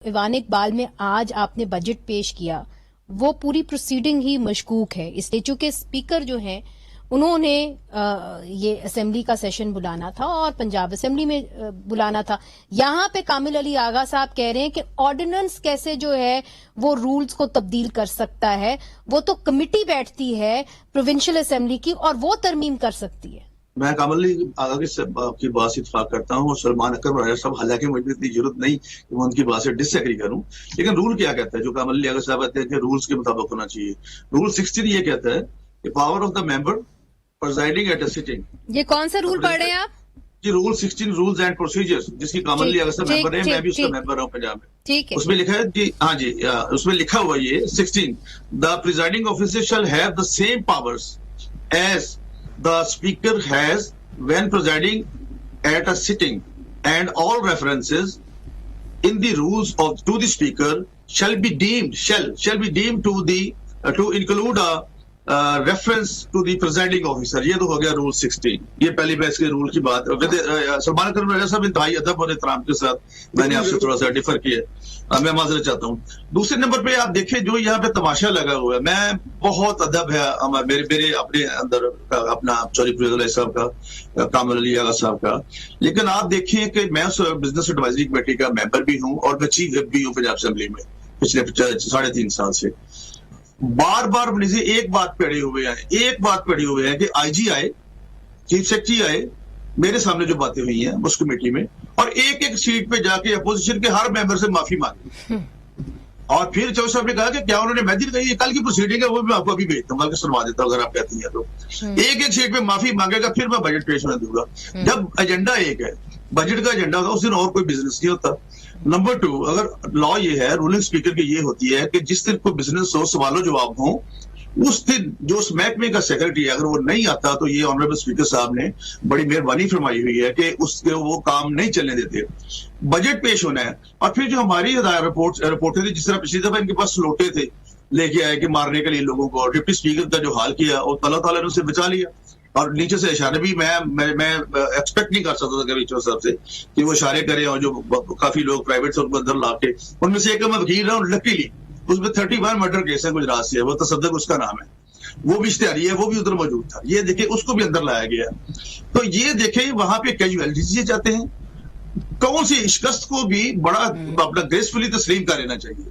Ivan Iqbal में आज आपने बजट पेश किया, वो पूरी प्रोसीडिंग ही मशकूक है, इसलिए चूंकि स्पीकर जो हैं उन्होंने ये असेंबली का सेशन बुलाना था और पंजाब असेंबली में बुलाना था। यहां पे कामिल अली आगा साहब कह रहे हैं कि ऑर्डिनेंस कैसे जो है वो रूल्स को तब्दील कर सकता है, वो तो कमिटी बैठती है प्रोविंशियल असेंबली की और वो तरमीम कर सकती है। मैं कामिल अली आगा की बात से इत्फाक करता हूँ और सलमान अकबर राजा साहब, हालांकि मुझे इतनी जरूरत नहीं कि मैं उनकी बात से डिसएग्री करूं, लेकिन रूल क्या कहता है जो कामिल अली आगा साहब कहते हैं कि रूल्स के मुताबिक होना चाहिए। रूल 16 ये कहता है कि power of the member presiding at a sitting. ये कौन सा रूल पढ़ रहे हैं आप? जी, रूल 16 रूल्स एंड प्रोसीजर्स, जिसकी कामिल अली आगा साहब मेंबर है, मैं भी उसका मेंबर हूँ पंजाब में। ठीक है, उसमें लिखा है जी, हाँ जी, उसमें लिखा हुआ ये 16, the presiding officer shall have the same powers as the speaker has when presiding at a sitting, and all references in the rules of to the speaker shall be deemed to include a reference to the presiding officer। ये तो हो गया rule 16। ये पहली batch के rule की बात। सलमान अकबर राजा साहब इंतहाई अदब और एहतराम के साथ मैंने आपसे थोड़ा सा डिफर किया, मैं माजरत चाहता हूँ। दूसरे नंबर पे आप देखिए जो यहाँ पे तमाशा लगा हुआ है, मैं बहुत अदब है मेरे अपने अंदर अपना साहब का, कामिल अली आगा साहब का, लेकिन आप देखिए कि मैं बिजनेस एडवाइजरी कमेटी का मेंबर भी हूँ और मैं चीफ विप भी हूँ पंजाब असेंबली में पिछले 3.5 साल से। बार बार एक बात पे अड़े हुए हैं कि आईजी आए, चीफ सेक्रेटरी आए, मेरे सामने जो बातें हुई हैं उस कमेटी में, और एक एक सीट पे जाके अपोजिशन के हर मेंबर से माफी मांगी। और फिर चौधरी साहब ने कहा कि क्या उन्होंने महदी कही, कल की प्रोसीडिंग है वो मैं आपको अभी भेजता हूँ, सुनवा देता हूँ अगर आप कहती हैं तो। एक एक सीट पे माफी मांगेगा, फिर मैं बजट पेश होने दूंगा। जब एजेंडा एक है, बजट का एजेंडा होता है, उस दिन और कोई बिजनेस नहीं होता। नंबर 2, अगर लॉ ये है, रूलिंग स्पीकर की ये होती है कि जिस दिन कोई बिजनेस हो, सवालों जवाब हो, उस दिन जो उस महकमे का सेक्रेटरी है अगर वो नहीं आता तो ये ऑनरेबल स्पीकर साहब ने बड़ी मेहरबानी फरमाई हुई है कि उसके वो काम नहीं चलने देते। बजट पेश होना है और फिर जो हमारी रिपोर्टें थी, जिस तरह पिछली दफा इनके पास स्लोटे थे लेके आए कि मारने के लिए लोगों को, और डिप्टी स्पीकर का जो हाल किया और अल्लाह ताला ने उसे बचा लिया। और नीचे से इशारे भी मैं एक्सपेक्ट नहीं कर सकता था कभी साहब से कि वो इशारे करें, और जो काफी लोग प्राइवेट से उनको अंदर लाके, उनमें से एक मैं वकील रहा हूँ, लकीली उसमें 31 मर्डर केस है गुजरात से, वो तसद्दुक उसका नाम है, वो भी इश्तिहारी है, वो भी उधर मौजूद था। ये देखिए उसको भी अंदर लाया गया। तो ये देखे वहां पे कैजुअलिटीज चाहते हैं, कौन सी शिकस्त को भी बड़ा अपना ग्रेसफुली तस्लीम कर लेना चाहिए।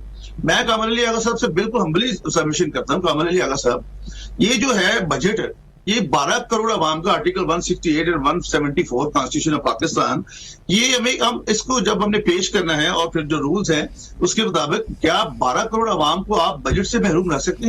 मैं कामिल अली आगा साहब से बिल्कुल हम्बली सबमिशन करता हूँ। कामिल अली आगा साहब, ये जो है बजट है, ये 12 करोड़ आवाम का आर्टिकल 168 और 174 कॉन्स्टिट्यूशन ऑफ पाकिस्तान, ये हम इसको जब हमने पेश करना है और फिर जो रूल्स हैं उसके मुताबिक, क्या 12 करोड़ आवाम को आप बजट से महरूम रह सकते हैं?